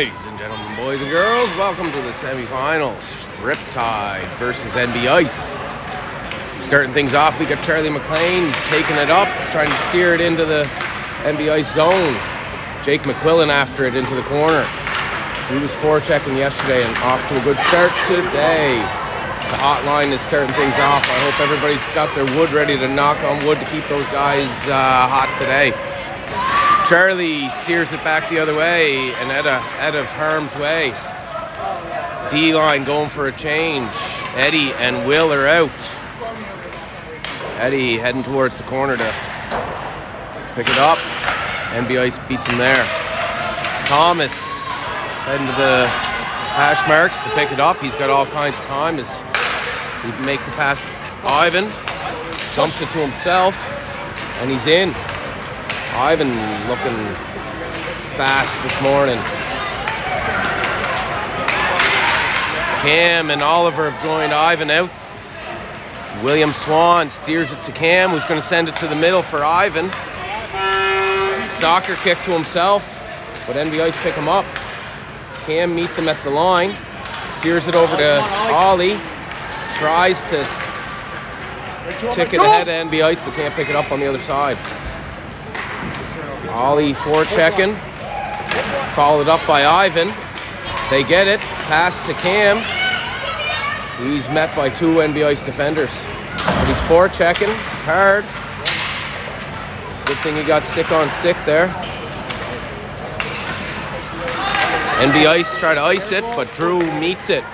Ladies and gentlemen, boys and girls, welcome to the semifinals. Riptide versus NB Ice. Starting things off, we got Charlie McLean taking it up, trying to steer it into the NB Ice zone. Jake McQuillan after it into the corner. He was forechecking yesterday and off to a good start today. The hotline is starting things off. I hope everybody's got their wood ready to knock on wood to keep those guys hot today. Charlie steers it back the other way and out of harm's way. D-line going for a change. Eddie and Will are out. Eddie heading towards the corner to pick it up. NB Ice beats him there. Thomas heading to the hash marks to pick it up. He's got all kinds of time as he makes it past Ivan. Dumps it to himself and he's in. Ivan looking fast this morning. Cam and Oliver have joined Ivan out. William Swan steers it to Cam, who's going to send it to the middle for Ivan. Soccer kick to himself, but NB Ice pick him up. Cam meet them at the line. Steers it over to Ollie. Tries to tick it ahead of NB Ice, but can't pick it up on the other side. Ollie forechecking, followed up by Ivan. They get it, pass to Cam. He's met by two NB Ice defenders. But he's forechecking hard. Good thing he got stick on stick there. NB Ice try to ice it, but Drew meets it.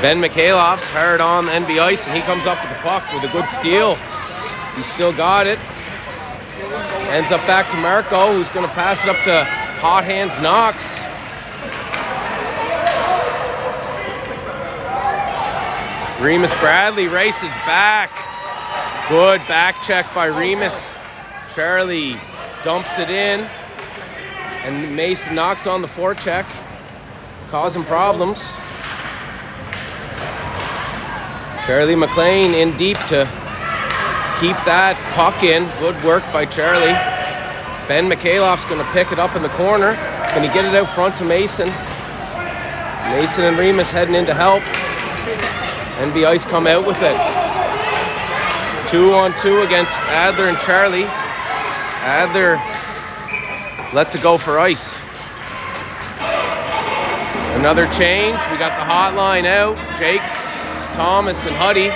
Ben Mikhailov's hard on NB Ice, and he comes up with the puck with a good steal. He's still got it. Ends up back to Marco, who's going to pass it up to Hot Hands Knox. Remus Bradley races back. Good back check by Remus. Charlie dumps it in, and Mason knocks on the forecheck, causing problems. Charlie McLean in deep to keep that puck in. Good work by Charlie. Ben Mikhailov's going to pick it up in the corner. Can he get it out front to Mason? Mason and Remus heading in to help. NB Ice come out with it. 2-on-2 against Adler and Charlie. Adler lets it go for Ice. Another change. We got the hotline out. Jake, Thomas, and Huddy.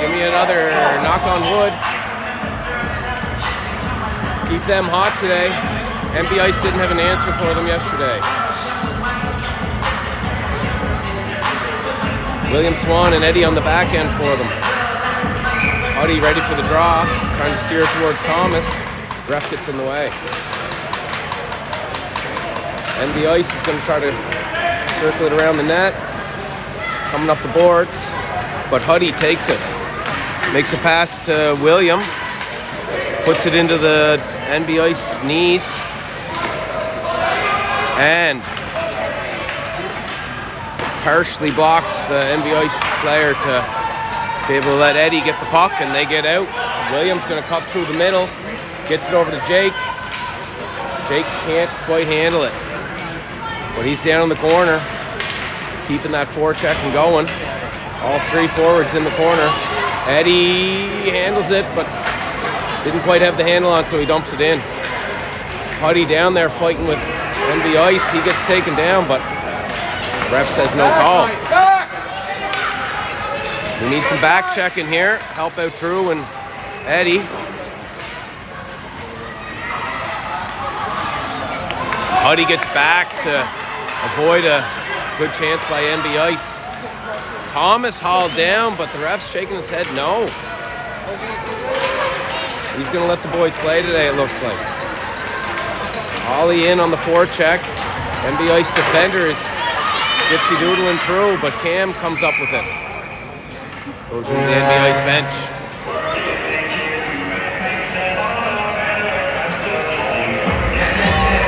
Give me another knock on wood. Keep them hot today. NB Ice didn't have an answer for them yesterday. William Swan and Eddie on the back end for them. Huddy ready for the draw. Trying to steer towards Thomas. Ref gets in the way. NB Ice is going to try to circle it around the net. Coming up the boards. But Huddy takes it. Makes a pass to William. Puts it into the NB Ice knees. And partially blocks the NB Ice player to be able to let Eddie get the puck, and they get out. William's going to cut through the middle. Gets it over to Jake. Jake can't quite handle it. But he's down in the corner, keeping that forecheck and going. All three forwards in the corner. Eddie handles it, but didn't quite have the handle on, so he dumps it in. Huddy down there fighting with NB Ice. He gets taken down, but the ref says no call. We need some back checking here. Help out Drew and Eddie. Huddy gets back to avoid a good chance by NB Ice. Thomas hauled down, but the ref's shaking his head no. He's going to let the boys play today, it looks like. Ollie in on the forecheck. NB Ice defender is gypsy doodling through, but Cam comes up with it. Goes into the NB Ice bench.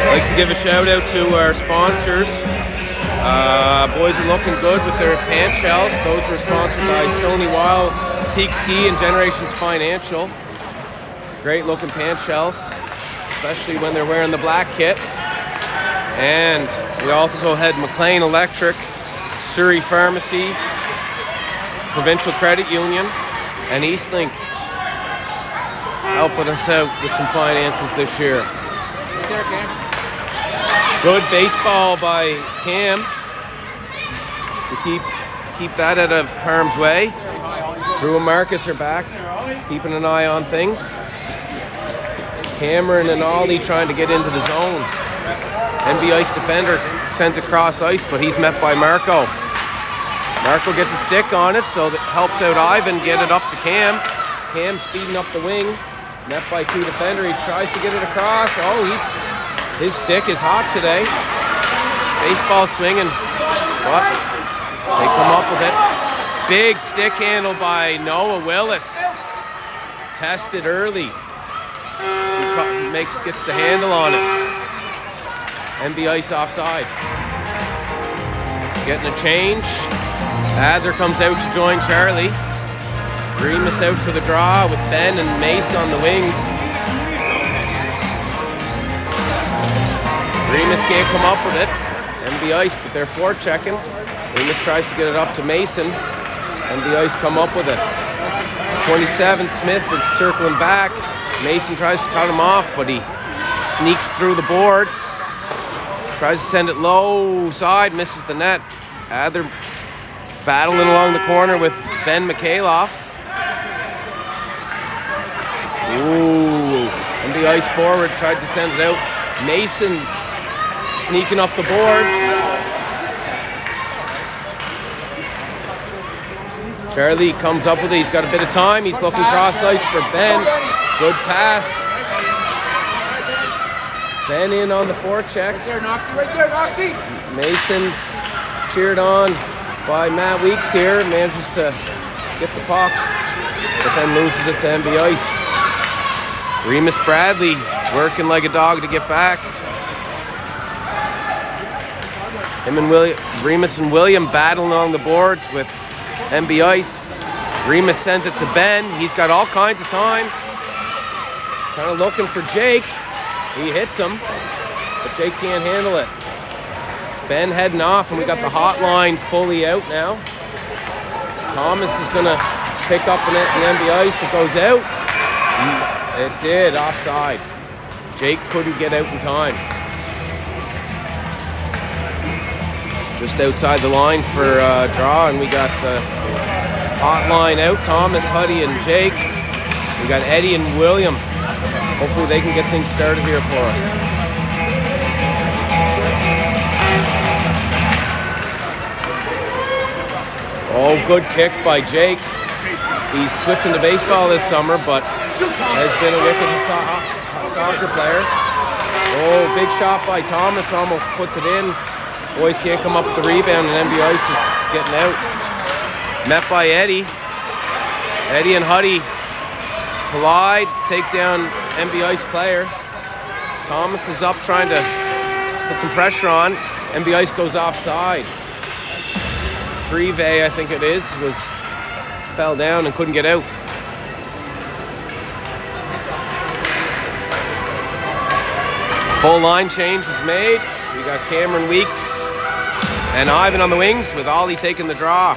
I'd like to give a shout out to our sponsors. Boys are looking good with their pant shells. Those were sponsored by Stony Wild, Peak Ski, and Generations Financial. Great looking pant shells. especially when they're wearing the black kit. And we also had McLean Electric, Surrey Pharmacy, Provincial Credit Union, and Eastlink helping us out with some finances this year. Right there, Cam. Good baseball by Cam to keep that out of harm's way. Drew and Marcus are back, keeping an eye on things. Cameron and Ollie trying to get into the zones. NB Ice defender sends it cross ice, but he's met by Marco. Marco gets a stick on it, so that helps out Ivan get it up to Cam. Cam speeding up the wing, met by two defender. He tries to get it across. Oh, his stick is hot today. Baseball swinging, but they come up with it. Big stick handle by Noah Willis. Tested early. Gets the handle on it. NB Ice offside. Getting a change. Adler comes out to join Charlie. Remus out for the draw with Ben and Mace on the wings. Remus can't come up with it. NB Ice, but they're forechecking. Remus tries to get it up to Mason. NB Ice come up with it. 27, Smith is circling back. Mason tries to cut him off, but he sneaks through the boards. Tries to send it low side, misses the net. Adler battling along the corner with Ben Mikhailov. Ooh, NB Ice forward, tried to send it out. Mason's sneaking up the boards. Charlie comes up with it, he's got a bit of time. He's looking cross ice for Ben. Good pass. Ben in on the forecheck. Right there, Noxie. Right there, Noxie. Mason's cheered on by Matt Weeks here. Manages to get the puck, but then loses it to NB Ice. Remus Bradley working like a dog to get back. Him and Remus and William battling on the boards with NB Ice. Remus sends it to Ben. He's got all kinds of time. Kind of looking for Jake. He hits him, but Jake can't handle it. Ben heading off, and we got the hotline fully out now. Thomas is going to pick up the NB Ice. It goes out. It did, offside. Jake couldn't get out in time. Just outside the line for draw, and we got the hotline out. Thomas, Huddy, and Jake. We got Eddie and William. Hopefully they can get things started here for us. Oh, good kick by Jake. He's switching to baseball this summer, but has been a wicked soccer player. Oh, big shot by Thomas, almost puts it in. Boys can't come up with the rebound, and NB Ice is getting out. Met by Eddie. Eddie and Huddy collide, take down NB Ice player. Thomas is up trying to put some pressure on. NB Ice goes offside. Prive, I think it is, fell down and couldn't get out. Full line change was made. We got Cameron Weeks and Ivan on the wings with Ollie taking the draw.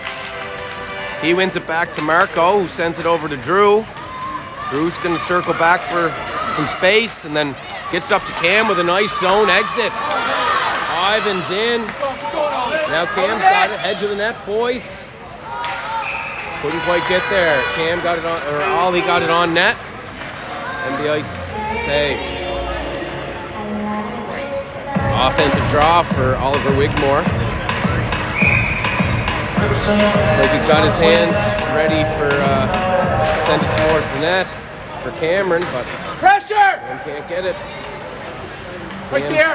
He wins it back to Marco, who sends it over to Drew. Drew's going to circle back for some space and then gets it up to Cam with a nice zone exit. Ivan's in. Now Cam's got it. Head to the net, boys. Couldn't quite get there. Cam got it on, or Ollie got it on net. And the Ice save. Offensive draw for Oliver Wigmore. Looks like he's got his hands ready for send it towards the net for Cameron, but Pressure! Can't get it. Right there.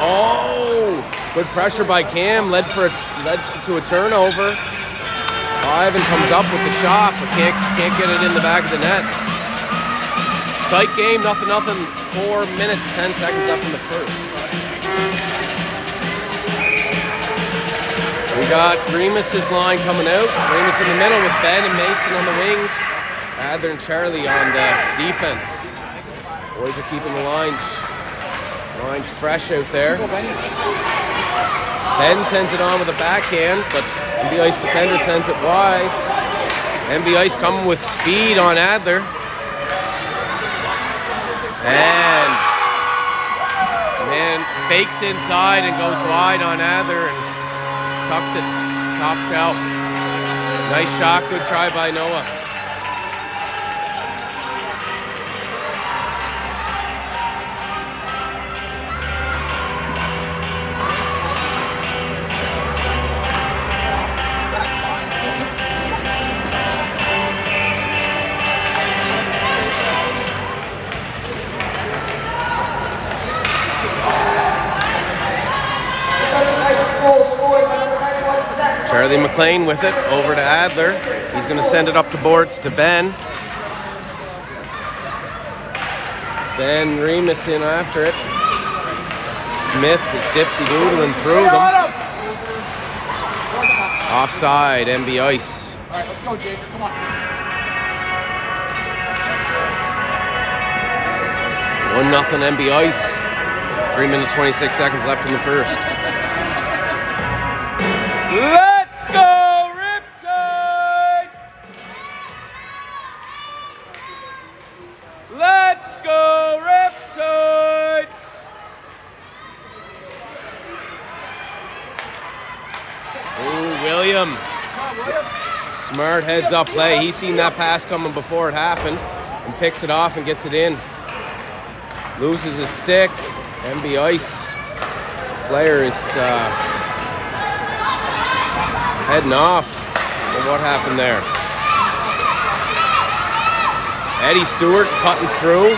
Oh, good pressure by Cam, led to a turnover. Ivan comes up with the shot, but can't get it in the back of the net. Tight game, nothing. 4 minutes, 10 seconds left in the first. We got Remus's line coming out. Remus in the middle with Ben and Mason on the wings. Adler and Charlie on the defense. Boys are keeping the lines Line's fresh out there. Go, Benny. Ben sends it on with a backhand, but MB Ice defender sends it wide. MB Ice coming with speed on Adler. And man fakes inside and goes wide on Adler and tucks it top shelf. Nice shot, good try by Noah. Charlie McLean with it, over to Adler. He's going to send it up the boards to Ben. Ben Remus in after it. Smith is dipsy-doodling through them. Offside, MB Ice. All right, let's go, Jake. Come on. 1-0 MB Ice. 3 minutes, 26 seconds left in the first. Let's go, Riptide! Let's go, Riptide! Oh, William. Smart heads up play. He's seen that pass coming before it happened and picks it off and gets it in. Loses his stick. MB Ice player is heading off. Well, what happened there? Eddie Stewart cutting through.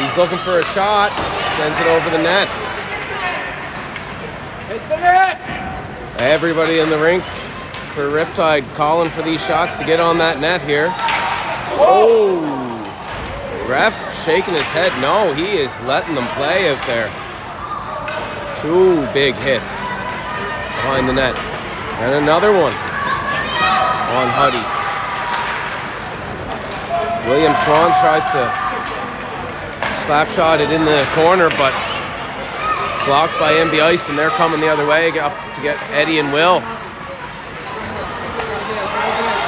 He's looking for a shot. Sends it over the net. Hit the net! Everybody in the rink for Riptide calling for these shots to get on that net here. Oh! Ref shaking his head. No, he is letting them play out there. 2 big hits behind the net. And another one on Huddy. William Swan tries to slap shot it in the corner, but blocked by MB Ice, and they're coming the other way up to get Eddie and Will.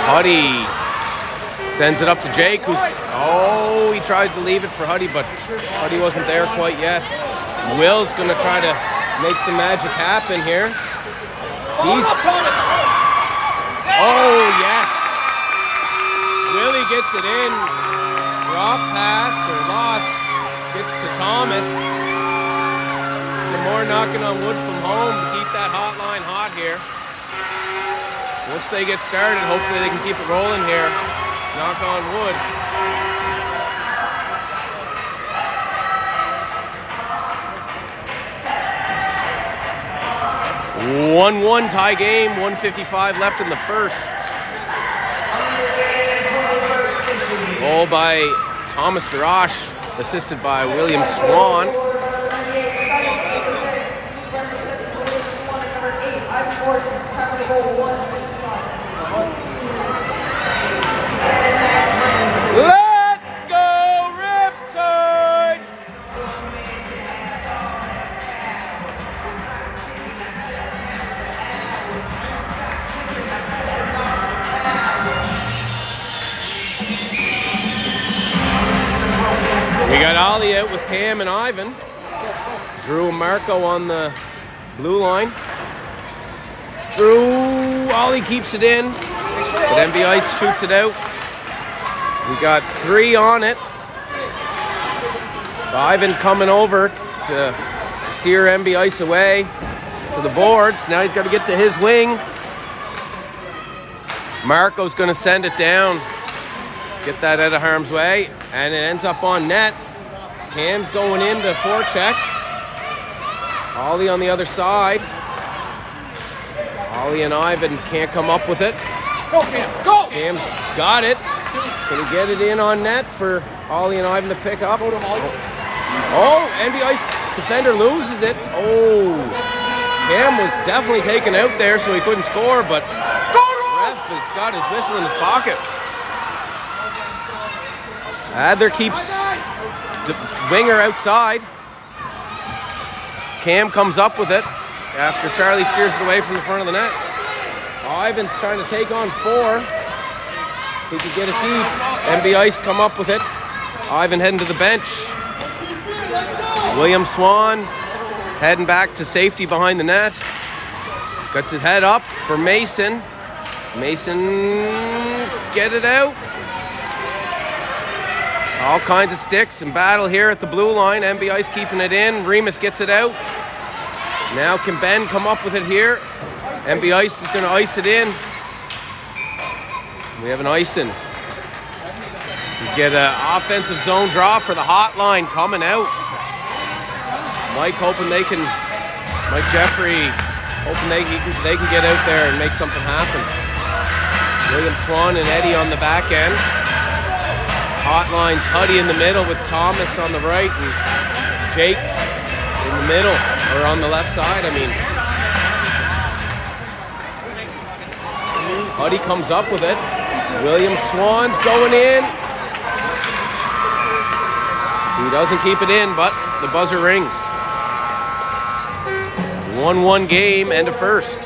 Huddy sends it up to Jake, who's... Oh, he tried to leave it for Huddy, but Huddy wasn't there quite yet. Will's going to try to make some magic happen here. He's... Oh, yes. Willie gets it in. Drop pass or loss. Gets to Thomas. More knocking on wood from home to keep that hotline hot here. Once they get started, hopefully they can keep it rolling here. Knock on wood. 1-1 tie game, 1:55 left in the first. Goal by Thomas DeRoche, assisted by William Swan. Let's go, Riptide! We got Ollie out with Cam and Ivan. Drew and Marco on the blue line. Drew, Ollie keeps it in, but MB Ice shoots it out. We got 3 on it. Ivan coming over to steer MB Ice away to the boards. Now he's got to get to his wing. Marco's going to send it down, get that out of harm's way, and it ends up on net. Cam's going in to forecheck. Ollie on the other side. Ollie and Ivan can't come up with it. Go, Cam, go! Cam's got it. Can he get it in on net for Ollie and Ivan to pick up? Oh, MB Ice defender loses it. Oh, Cam was definitely taken out there, so he couldn't score, but ref has got his whistle in his pocket. Adler keeps the winger outside. Cam comes up with it after Charlie steers it away from the front of the net. Ivan's trying to take on 4. He could get it deep. MB Ice come up with it. Ivan heading to the bench. William Swan heading back to safety behind the net. Gets his head up for Mason. Mason, get it out. All kinds of sticks and battle here at the blue line. MB Ice keeping it in. Remus gets it out. Now can Ben come up with it here? MB Ice is going to ice it in. We have an icing. We get an offensive zone draw for the hotline coming out. Mike hoping they can, Mike Jeffrey hoping they can get out there and make something happen. William Swan and Eddie on the back end. Hotline's Huddy in the middle with Thomas on the right and Jake in the middle, or on the left side, I mean. Huddy comes up with it. William Swan's going in. He doesn't keep it in, but the buzzer rings. 1-1 game, end of first.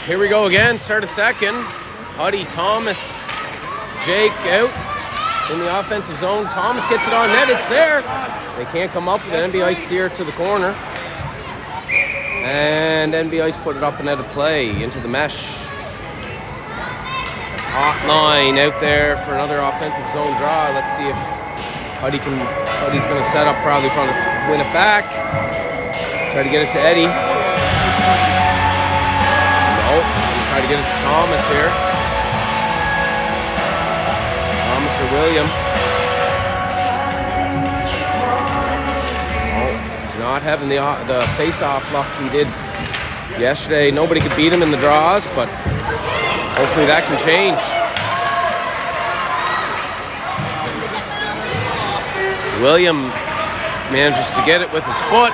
Here we go again, start a second. Huddy, Thomas, Jake out in the offensive zone. Thomas gets it on net, it's there. They can't come up with it. NB Ice steer to the corner. And NB Ice put it up and out of play into the mesh. Hotline out there for another offensive zone draw. Let's see if Huddy's going to set up probably trying to win it back. Try to get it to Eddie. Try to get it to Thomas here. Thomas or William. Oh, he's not having the face-off luck he did yesterday. Nobody could beat him in the draws, but hopefully that can change. William manages to get it with his foot.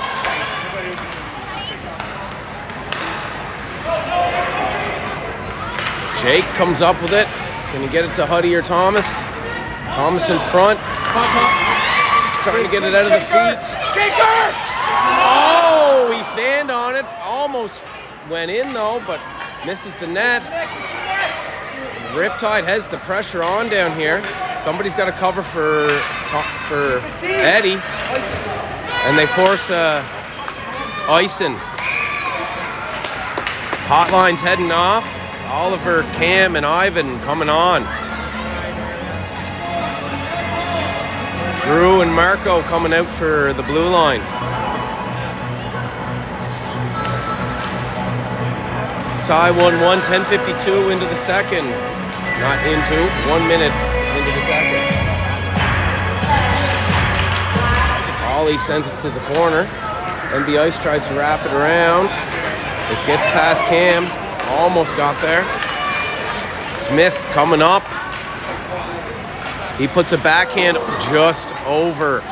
Jake comes up with it. Can he get it to Huddy or Thomas? Thomas in front. Trying to get it out of the feet. Jaker! Oh, he fanned on it. Almost went in though, but misses the net. Riptide has the pressure on down here. Somebody's got to cover for Eddie. And they force icing. Hotline's heading off. Oliver, Cam, and Ivan coming on. Drew and Marco coming out for the blue line. Tie 1-1, 10:52 into the second. Not into, 1 minute into the second. Ollie sends it to the corner. NB Ice tries to wrap it around. It gets past Cam. Almost got there. Smith coming up. He puts a backhand just over.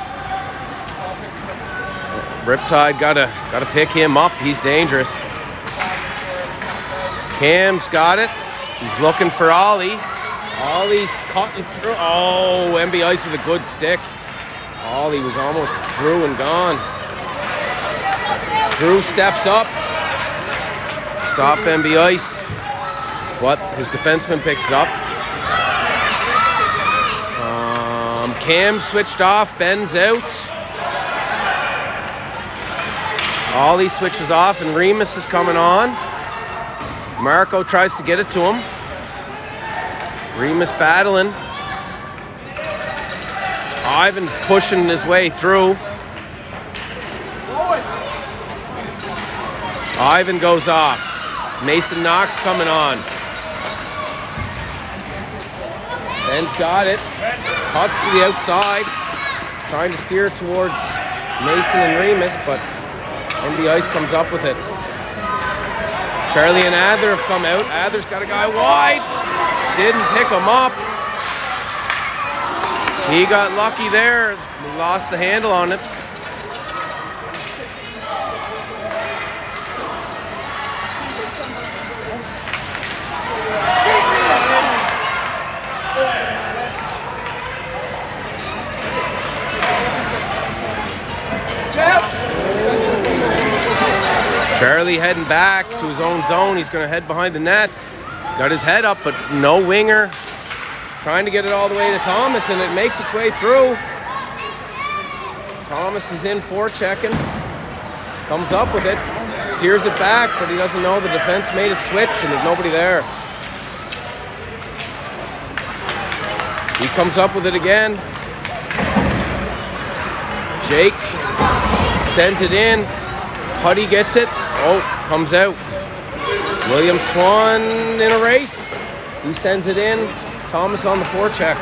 Riptide gotta pick him up. He's dangerous. Cam's got it. He's looking for Ollie. Ollie's cutting through. Oh, MB Ice with a good stick. Ollie was almost through and gone. Drew steps up. stop MB Ice. What? His defenseman picks it up. Cam switched off, Ben's out. Ollie switches off and Remus is coming on. Marco tries to get it to him. Remus battling. Ivan pushing his way through. Ivan goes off. Mason Knox coming on. Ben's got it. Cuts to the outside. Trying to steer towards Mason and Remus, but NB Ice comes up with it. Charlie and Adler have come out. Adler's got a guy wide. Didn't pick him up. He got lucky there. He lost the handle on it. Charlie heading back to his own zone. He's going to head behind the net. Got his head up, but no winger. Trying to get it all the way to Thomas, and it makes its way through. Thomas is in forechecking. Comes up with it. Steers it back, but he doesn't know the defense made a switch, and there's nobody there. He comes up with it again. Jake sends it in. Putty gets it. Oh, comes out. William Swan in a race. He sends it in. Thomas on the forecheck.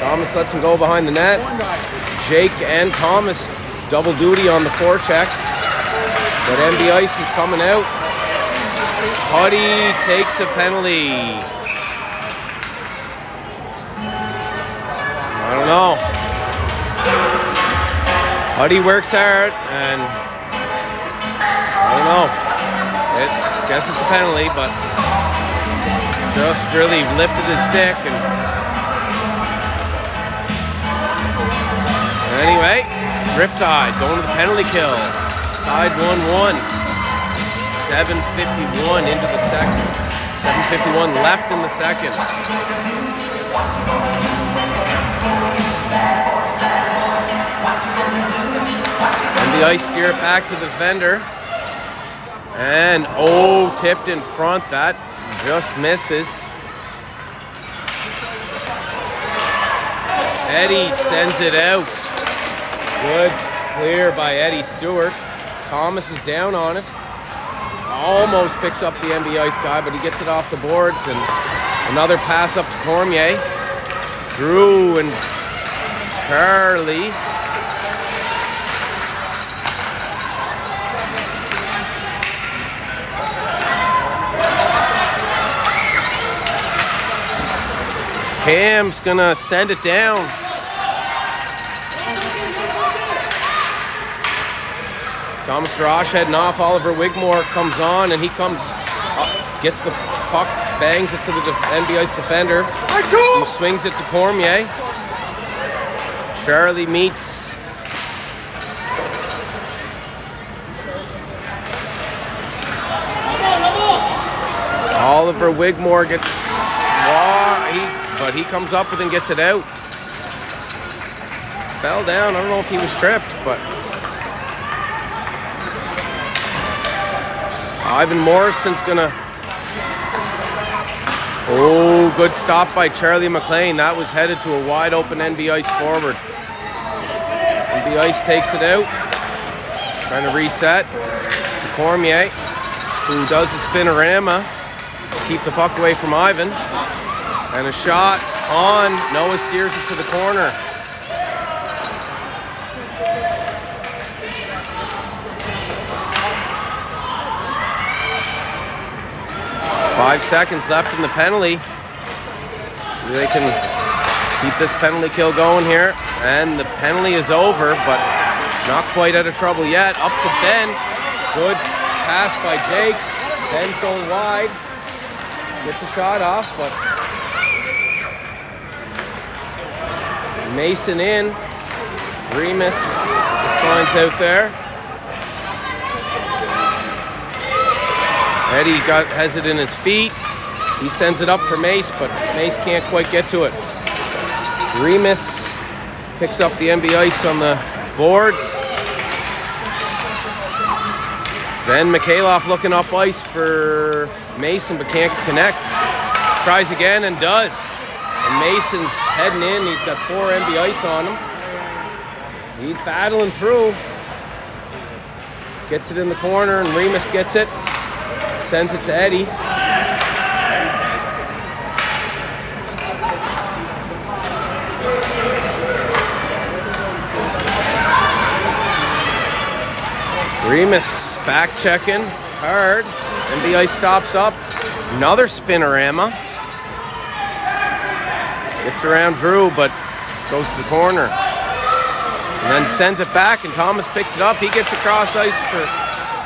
Thomas lets him go behind the net. Jake and Thomas double duty on the forecheck. But MB Ice is coming out. Putty takes a penalty. I don't know. Putty works hard, and I don't know. I guess it's a penalty, but just really lifted his stick. And anyway, Riptide going to the penalty kill. Tied 1-1. 7:51 into the second. 7:51 left in the second. And the Ice steer it back to the defender. And tipped in front. That just misses. Eddie sends it out. Good clear by Eddie Stewart. Thomas is down on it. Almost picks up the MB Ice guy, but he gets it off the boards. And another pass up to Cormier. Drew and Charlie. Cam's gonna send it down. Thomas Drosh heading off. Oliver Wigmore comes on, and he comes up, gets the puck, bangs it to the MB Ice defender, who swings it to Cormier. Charlie meets Oliver Wigmore gets but he comes up with and gets it out. Fell down. I don't know if he was tripped, but Ivan Morrison's gonna. Oh, good stop by Charlie McLean. That was headed to a wide open NB Ice forward. NB Ice takes it out. Trying to reset. Cormier, who does a spinorama to keep the puck away from Ivan. And a shot on. Noah steers it to the corner. Five seconds left in the penalty. They can keep this penalty kill going here. And the penalty is over, but not quite out of trouble yet. Up to Ben. Good pass by Jake. Ben's going wide. Gets a shot off, but Mason in. Remus just lines out there. Eddie has it in his feet. He sends it up for Mace, but Mace can't quite get to it. Remus picks up the NB Ice on the boards. Then Mikhailov looking up ice for Mason, but can't connect. Tries again and does. And Mason's heading in. He's got 4 NB Ice on him. He's battling through. Gets it in the corner, and Remus gets it. Sends it to Eddie. Remus back checking hard. NB Ice stops up. Another spinorama. Gets around Drew, but goes to the corner. And then sends it back, and Thomas picks it up. He gets across ice for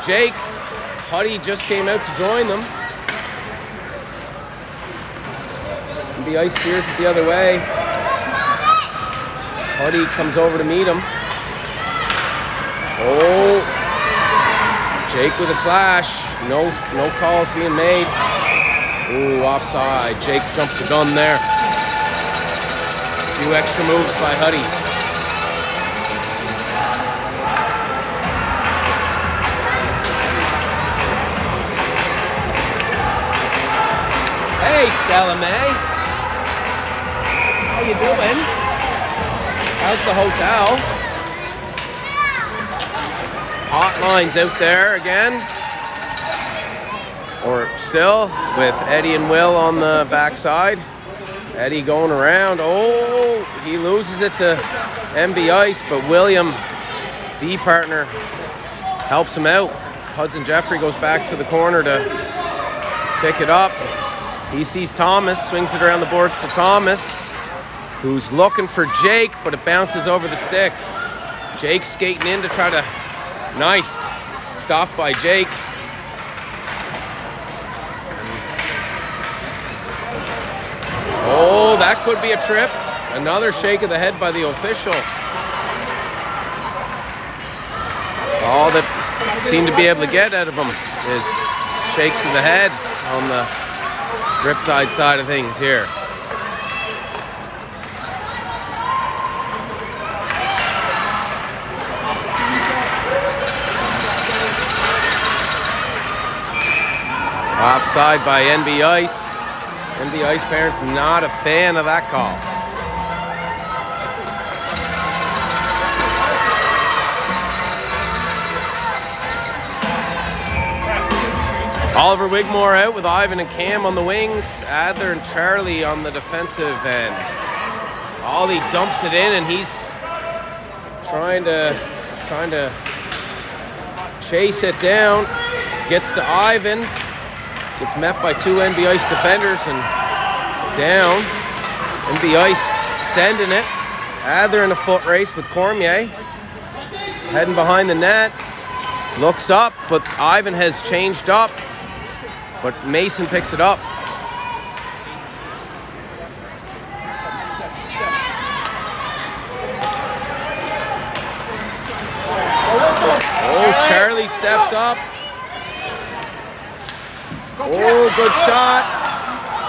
Jake. Huddy just came out to join them. NB Ice steers it the other way. Huddy comes over to meet him. Oh, Jake with a slash. No calls being made. Ooh, offside. Jake jumped the gun there. A few extra moves by Huddy. Hey, Stella May. How you doing? How's the hotel? Hotline's out there again. Or still with Eddie and Will on the backside. Eddie going around. Oh, he loses it to NB Ice, but William, D partner, helps him out. Hudson Jeffrey goes back to the corner to pick it up. He sees Thomas, swings it around the boards to Thomas, who's looking for Jake, but it bounces over the stick. Jake skating in to try to... Nice stop by Jake. Oh, that could be a trip. Another shake of the head by the official. All that seemed to be able to get out of him is shakes of the head on the Riptide side of things here. Offside by NB Ice. NB Ice parents not a fan of that call. Oliver Wigmore out with Ivan and Cam on the wings. Adler and Charlie on the defensive end. Ollie dumps it in, and he's trying to chase it down. Gets to Ivan. Gets met by 2 NB Ice defenders and down. NB Ice sending it. Adler in a foot race with Cormier. Heading behind the net. Looks up, but Ivan has changed up. But Mason picks it up. Oh, Charlie steps up. Oh, good shot.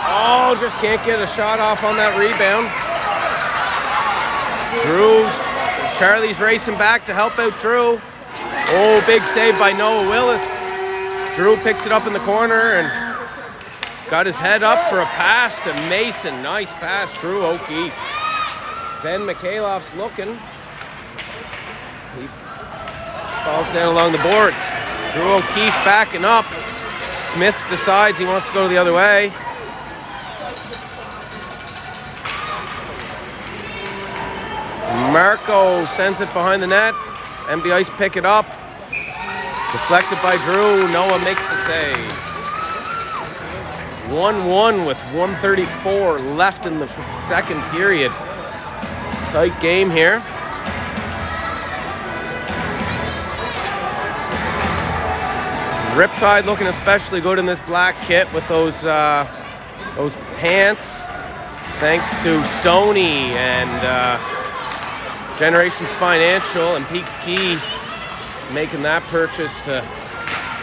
Oh, just can't get a shot off on that rebound. Charlie's racing back to help out Drew. Oh, big save by Noah Willis. Drew picks it up in the corner and got his head up for a pass to Mason. Nice pass, Drew O'Keefe. Ben Mikhailov's looking. He falls down along the boards. Drew O'Keefe backing up. Smith decides he wants to go the other way. Marco sends it behind the net. NB Ice pick it up. Deflected by Drew. Noah makes the save. 1-1 with 1:34 left in the second period. Tight game here. Riptide looking especially good in this black kit with those pants. Thanks to Stoney and Generations Financial and Peaks Key making that purchase to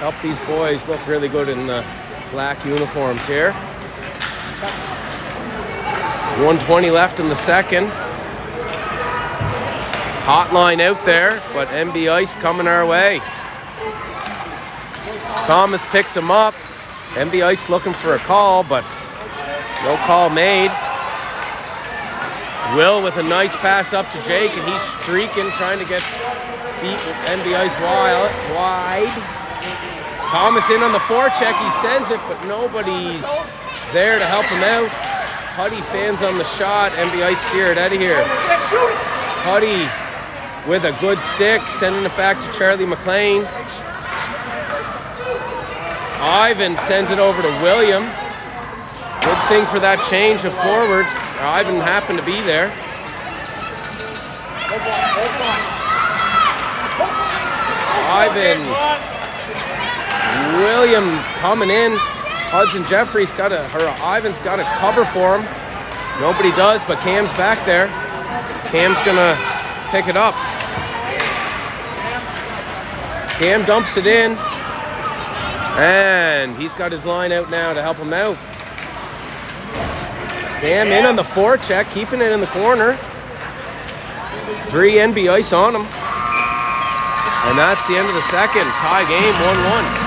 help these boys look really good in the black uniforms here. 1:20 left in the second. Hotline out there, but MB Ice coming our way. Thomas picks him up. MB Ice looking for a call, but no call made. Will with a nice pass up to Jake, and he's streaking, trying to get beat with MB Ice wide. Thomas in on the forecheck, he sends it, but nobody's there to help him out. Huddy fans on the shot, MB Ice steer it out of here. Huddy with a good stick, sending it back to Charlie McLean. Ivan sends it over to William. Good thing for that change of forwards. Ivan happened to be there. Ivan. William coming in. Hudson Jeffrey's Ivan's got to cover for him. Nobody does, but Cam's back there. Cam's gonna pick it up. Cam dumps it in. And he's got his line out now to help him out. Cam in on the forecheck, keeping it in the corner. 3 NB Ice on him. And that's the end of the second. Tie game, 1-1.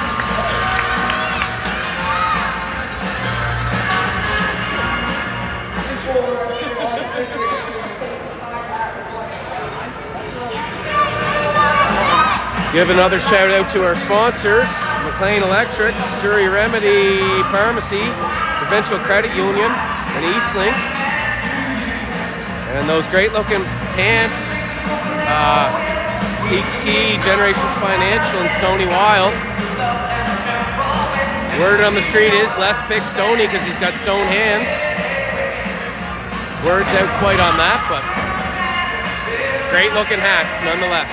Give another shout out to our sponsors, McLean Electric, Surrey Remedy Pharmacy, Provincial Credit Union, and Eastlink. And those great looking pants, Peaks Key, Generations Financial, and Stony Wild. Word on the street is Les picks Stony because he's got stone hands. Word's out quite on that, but great looking hats nonetheless.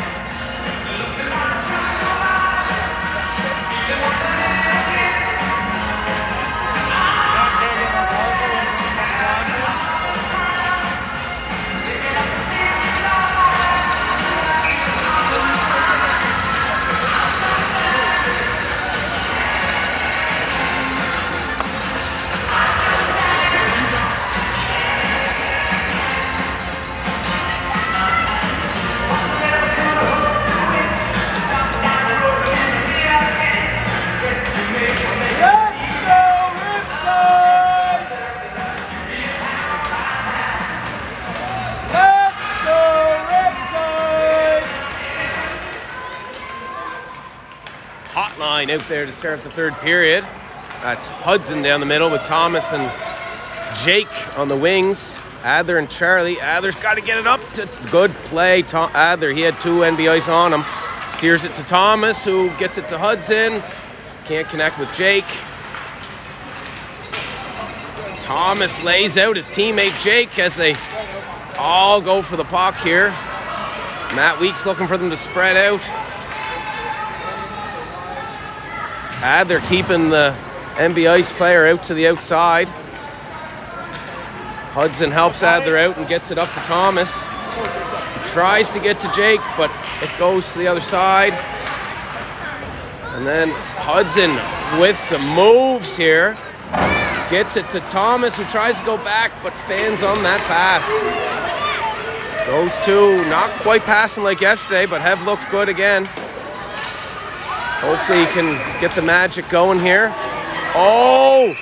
Hotline out there to start the third period. That's Hudson down the middle with Thomas and Jake on the wings. Adler and Charlie. Adler's got to get it up to good play. Adler, he had 2 NB Ice on him. Steers it to Thomas, who gets it to Hudson. Can't connect with Jake. Thomas lays out his teammate Jake as they all go for the puck here. Matt Weeks looking for them to spread out. Adler keeping the NB Ice player out to the outside. Hudson helps Adler out and gets it up to Thomas. Tries to get to Jake, but it goes to the other side. And then Hudson with some moves here. Gets it to Thomas, who tries to go back, but fans on that pass. Those two not quite passing like yesterday, but have looked good again. Hopefully he can get the magic going here. Oh,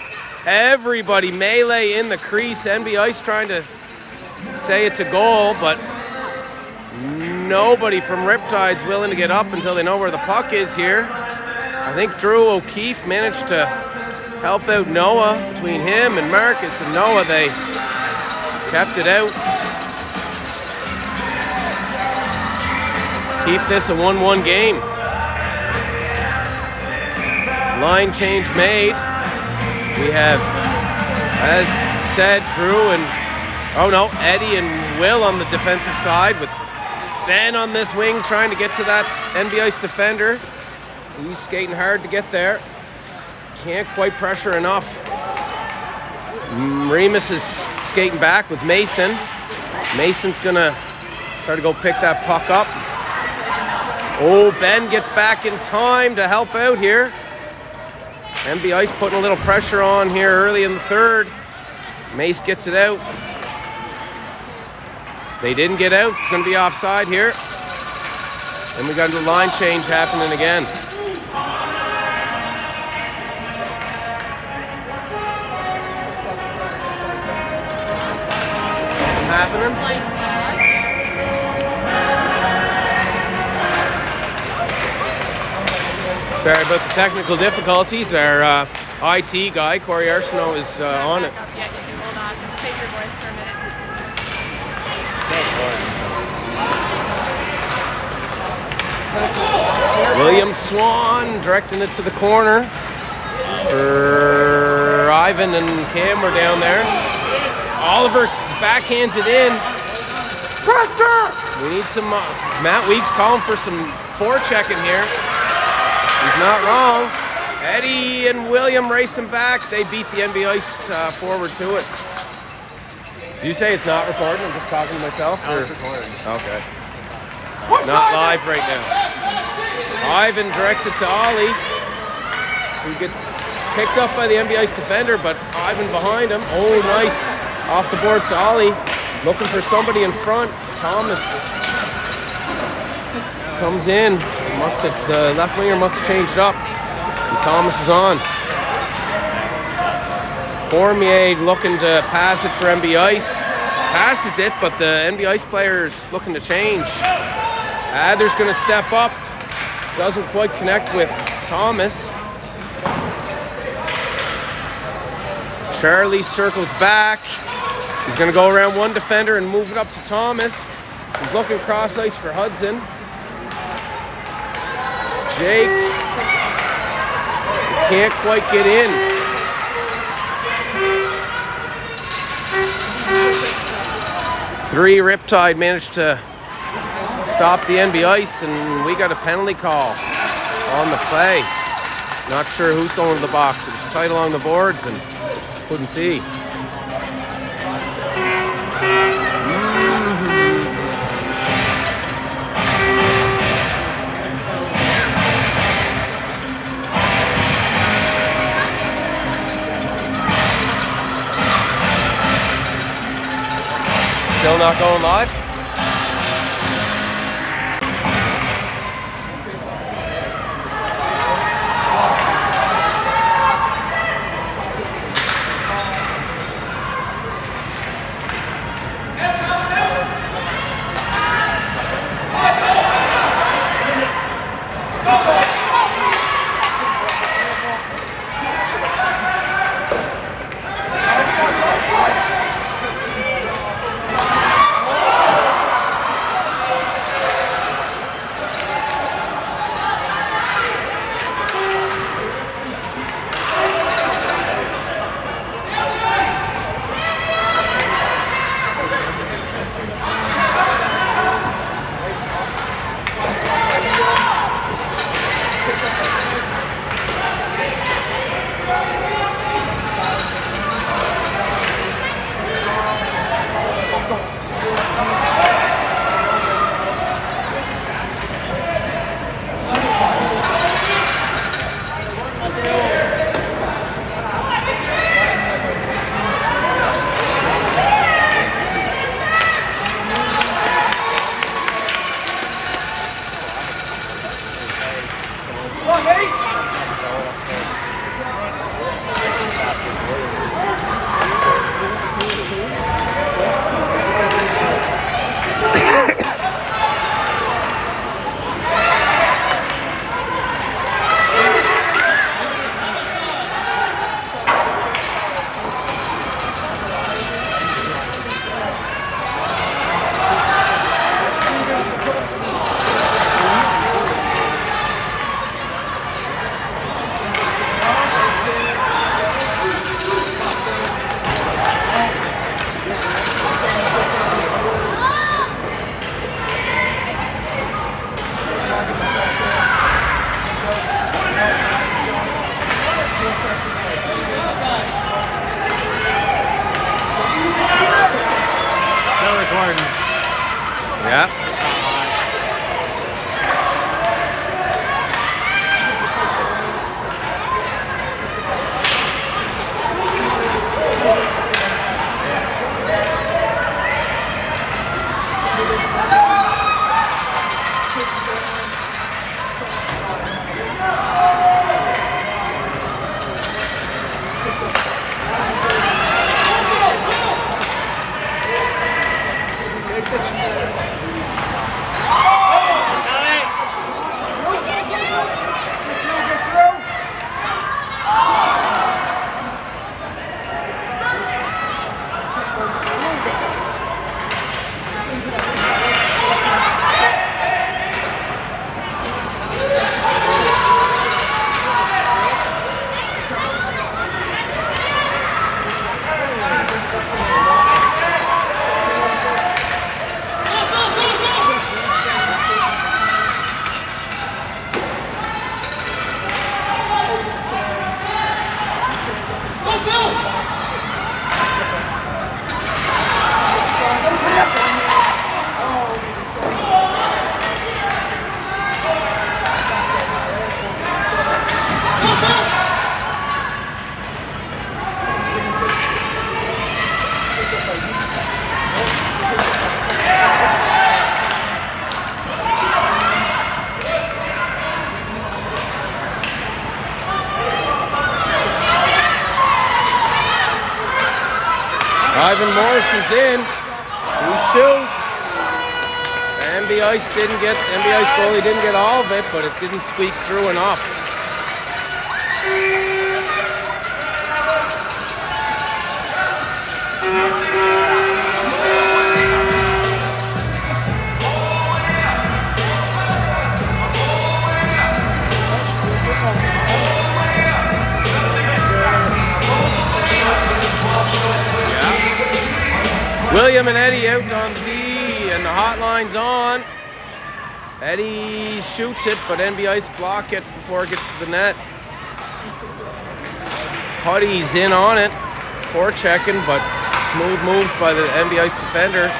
everybody melee in the crease. NB Ice trying to say it's a goal, but nobody from Riptide's willing to get up until they know where the puck is here. I think Drew O'Keefe managed to help out Noah. Between him and Marcus and Noah, they kept it out. Keep this a 1-1 game. Line change made. We have, as said, Drew and, Eddie and Will on the defensive side, with Ben on this wing trying to get to that NB Ice defender. He's skating hard to get there. Can't quite pressure enough. Remus is skating back with Mason. Mason's gonna try to go pick that puck up. Oh, Ben gets back in time to help out here. MB Ice putting a little pressure on here early in the third. Mace gets it out. They didn't get out. It's going to be offside here. And we got a line change happening again. Happening. Sorry about the technical difficulties. Our IT guy, Corey Arsenault, is on it. Yeah, you can hold on. Save your voice for a minute. William Swan directing it to the corner for Ivan and Cam are down there. Oliver backhands it in. Pressure! We need some, Matt Weeks calling for some forechecking here. He's not wrong. Eddie and William racing back. They beat the NB Ice forward to it. Did you say it's not recording? I'm just talking to myself? No, it's recording. Okay. Not live right now. Ivan directs it to Ollie, who gets picked up by the NB Ice defender, but Ivan behind him. Oh, nice. Off the board to Ollie. Looking for somebody in front. Thomas comes in. The left winger must have changed up. And Thomas is on. Cormier looking to pass it for NB Ice. Passes it, but the NB Ice player is looking to change. Adler's going to step up. Doesn't quite connect with Thomas. Charlie circles back. He's going to go around one defender and move it up to Thomas. He's looking cross ice for Hudson. Jake can't quite get in. Three Riptide managed to stop the NB Ice, and we got a penalty call on the play. Not sure who's going to the box. It was tight along the boards and couldn't see. Still not going live? Recording. Yeah. Ivan Morrison's in. He shoots. NB Ice goalie didn't get all of it, but it didn't squeak through enough. William and Eddie out on D, and the hotline's on. Eddie shoots it, but NB Ice block it before it gets to the net. Putty's in on it, forechecking, but smooth moves by the NB Ice defender.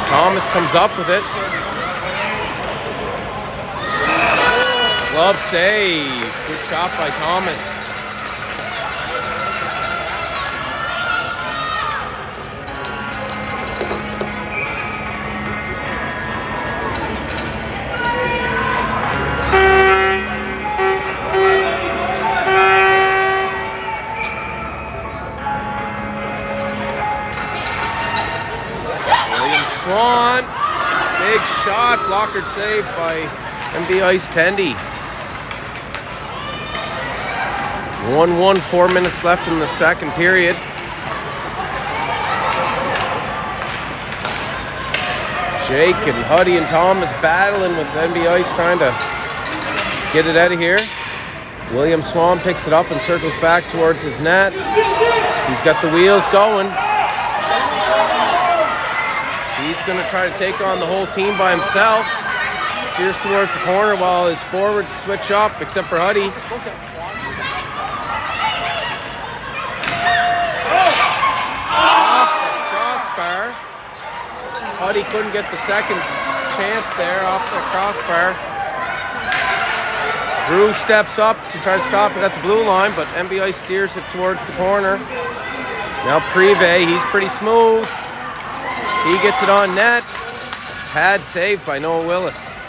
Thomas comes up with it. Glove save. Good shot by Thomas. Swan, big shot, blockered save by NB Ice Tendy. 1-1, 4 minutes left in the second period. Jake and Huddy and Thomas battling with NB Ice trying to get it out of here. William Swan picks it up and circles back towards his net. He's got the wheels going. He's going to try to take on the whole team by himself. Steers towards the corner while his forwards switch up, except for Huddy. Off the crossbar. Huddy couldn't get the second chance there off the crossbar. Drew steps up to try to stop it at the blue line, but NBI steers it towards the corner. Now Privé, he's pretty smooth. He gets it on net. Pad saved by Noah Willis.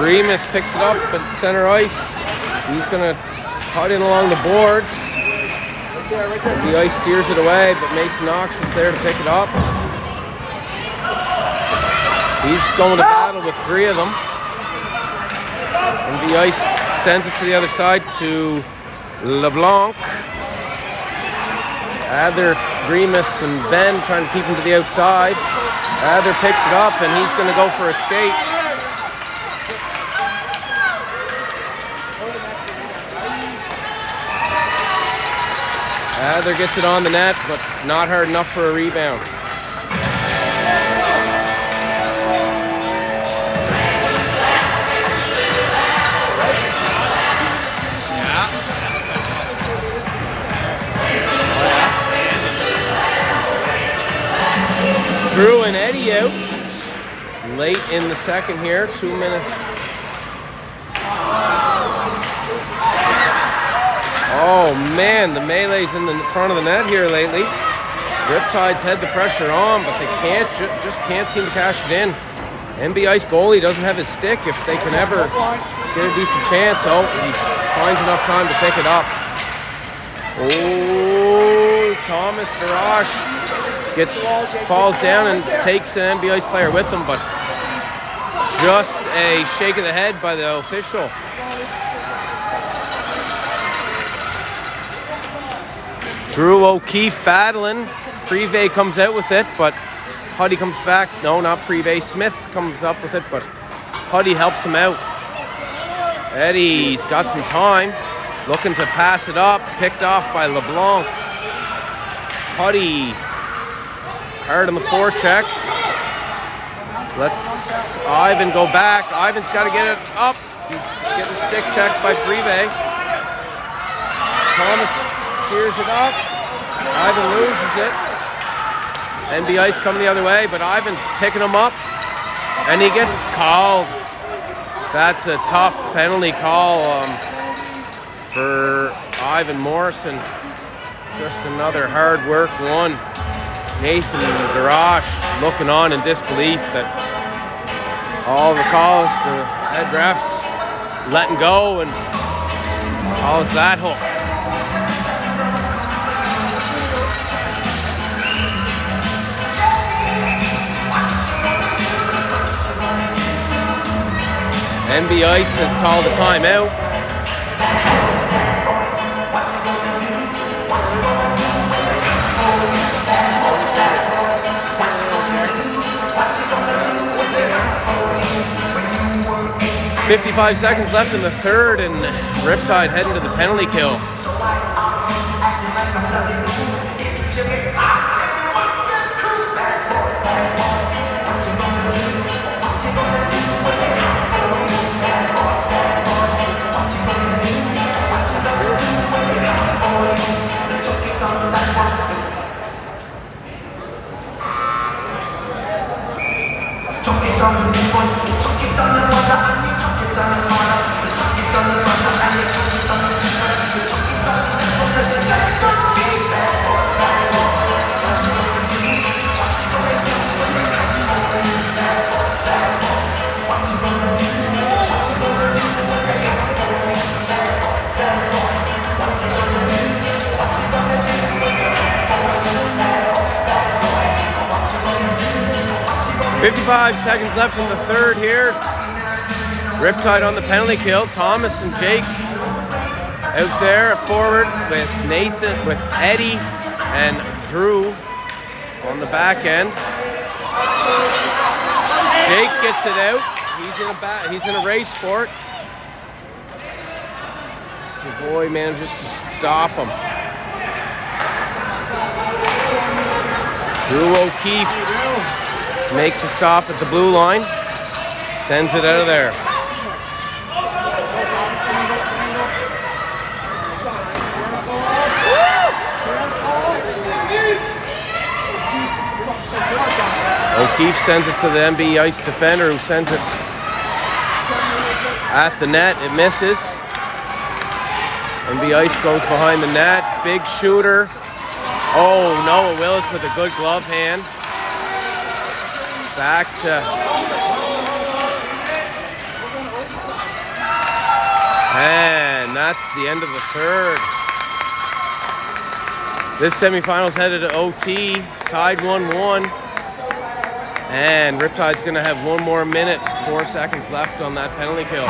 Remus picks it up at center ice. He's going to cut in along the boards. The ice steers it away, but Mason Knox is there to pick it up. He's going to battle with three of them. And the ice sends it to the other side to LeBlanc. Adler, Remus, and Ben trying to keep him to the outside. Adler picks it up, and he's going to go for a skate. Adler gets it on the net, but not hard enough for a rebound. Drew and Eddie out late in the second here, 2 minutes. Oh man, the melee's in the front of the net here lately. Riptide's had the pressure on, but they just can't seem to cash it in. NB Ice goalie doesn't have his stick if they can ever get a decent chance. Oh, he finds enough time to pick it up. Oh, Thomas Darash falls down and takes an NB Ice player with him, but just a shake of the head by the official. Drew O'Keefe battling. Privé comes out with it, but Huddy comes back. No, not Privé. Smith comes up with it, but Huddy helps him out. Eddie's got some time. Looking to pass it up. Picked off by LeBlanc. Huddy Hard on the forecheck. Let's Ivan go back. Ivan's got to get it up. He's getting stick checked by Prive. Thomas steers it up. Ivan loses it. NB Ice coming the other way, but Ivan's picking him up. And he gets called. That's a tough penalty call for Ivan Morrison. Just another hard work one. Nathan Darash looking on in disbelief that all the calls, the head ref letting go and calls that hook. NB Ice has called a timeout. .55 seconds left in the third, and Riptide heading to the penalty kill. .55 seconds left in the third here. Riptide on the penalty kill. Thomas and Jake out there forward with Nathan, with Eddie and Drew on the back end. Jake gets it out. He's in a race for it. Savoy manages to stop him. Drew O'Keefe makes a stop at the blue line, sends it out of there. O'Keefe sends it to the NB Ice defender, who sends it at the net. It misses. NB Ice goes behind the net. Big shooter. Oh, Noah Willis with a good glove hand. Back to and that's the end of the third. This semifinal's headed to OT, tied 1-1. And Riptide's gonna have one more minute, 4 seconds left on that penalty kill.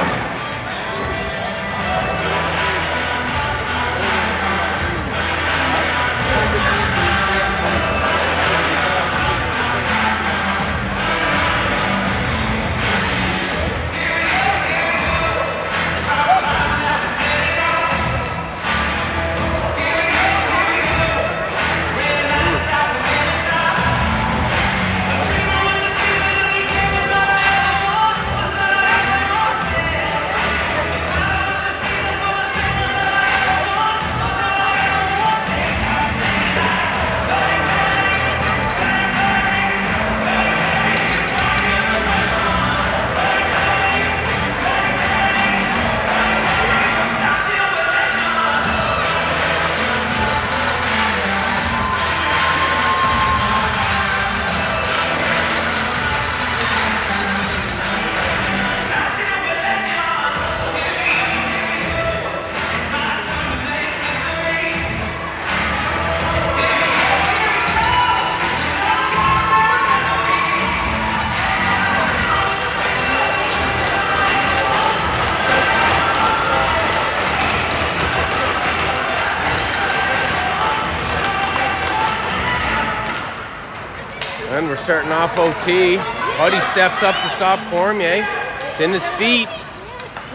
And we're starting off OT. Huddy steps up to stop Cormier. It's in his feet.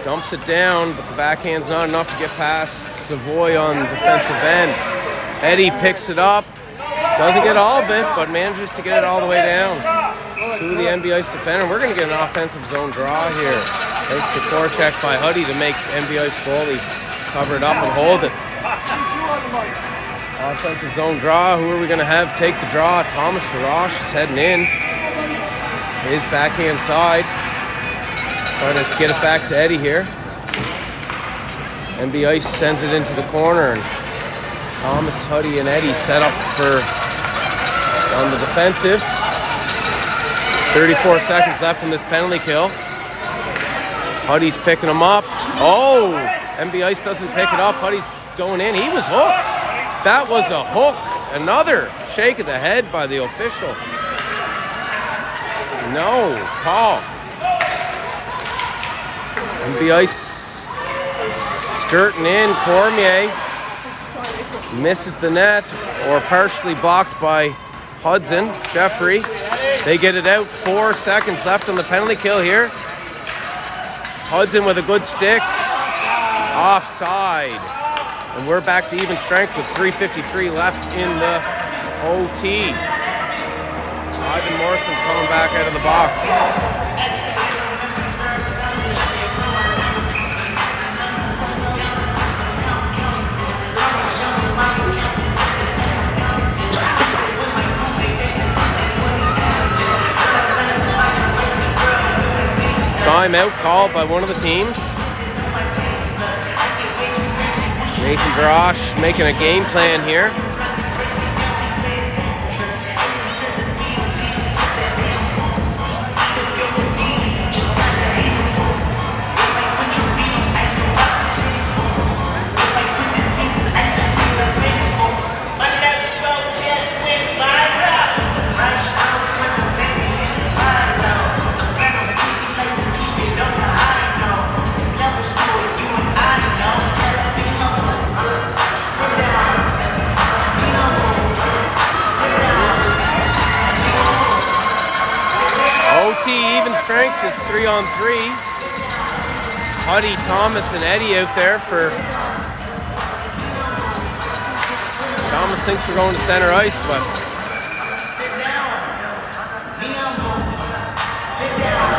Dumps it down, but the backhand's not enough to get past Savoy on defensive end. Eddie picks it up. Doesn't get all of it, but manages to get it all the way down to the NB Ice defender. We're going to get an offensive zone draw here. Takes the forecheck by Huddy to make NB Ice goalie cover it up and hold it. Offensive zone draw. Who are we going to have take the draw? Thomas Tarosh is heading in. His backhand side. Trying to get it back to Eddie here. NB Ice sends it into the corner. And Thomas, Huddy, and Eddie set up for on the defensive. 34 seconds left in this penalty kill. Huddy's picking him up. Oh! NB Ice doesn't pick it up. Huddy's going in. He was hooked. That was a hook. Another shake of the head by the official. No call. NB Ice skirting in. Cormier misses the net, or partially blocked by Hudson. Jeffrey. They get it out. 4 seconds left on the penalty kill here. Hudson with a good stick. Offside. And we're back to even strength with 3:53 left in the OT. Ivan Morrison coming back out of the box. Timeout called by one of the teams. Nathan Grosh making a game plan here. Even strength is 3-on-3. Huddy, Thomas, and Eddie out there for. Thomas thinks we're going to center ice, but.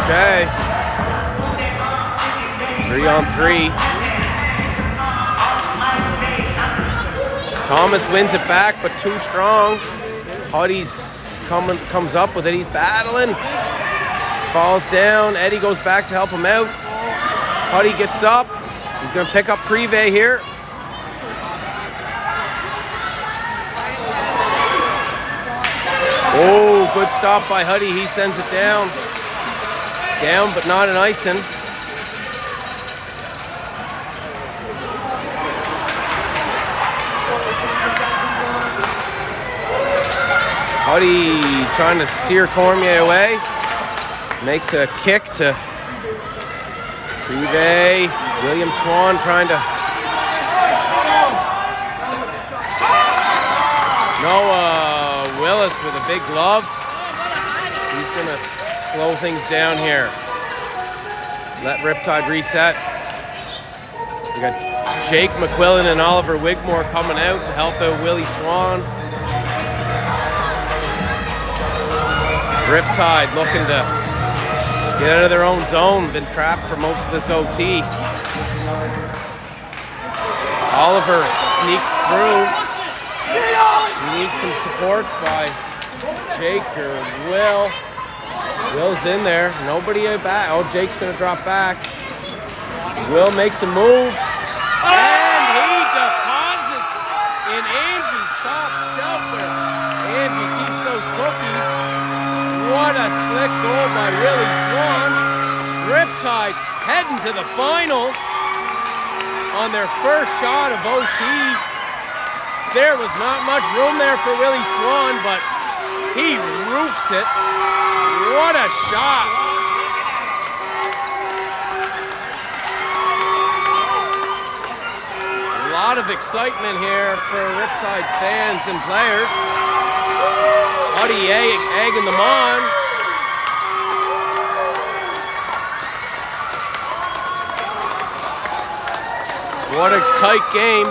Okay. 3-on-3. Thomas wins it back, but too strong. Huddy's comes up with it. He's battling. Falls down. Eddie goes back to help him out. Huddy gets up. He's going to pick up Privé here. Oh, good stop by Huddy. He sends it down. Down, but not an icing. Huddy trying to steer Cormier away. Makes a kick to Privé. William Swan trying to. Noah Willis with a big glove. He's going to slow things down here. Let Riptide reset. We got Jake McQuillan and Oliver Wigmore coming out to help out Willie Swan. Riptide looking to get out of their own zone. Been trapped for most of this OT. Oliver sneaks through. He needs some support by Jake or Will. Will's in there. Nobody back. Oh, Jake's going to drop back. Will makes a move. And he deposits in Angie's top shelter. Angie keeps those cookies. What a slick goal by Willie Swan. Riptide heading to the finals on their first shot of OT. There was not much room there for Willie Swan, but he roofs it. What a shot. A lot of excitement here for Riptide fans and players. Huddy egging them on. What a tight game.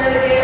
Renegade.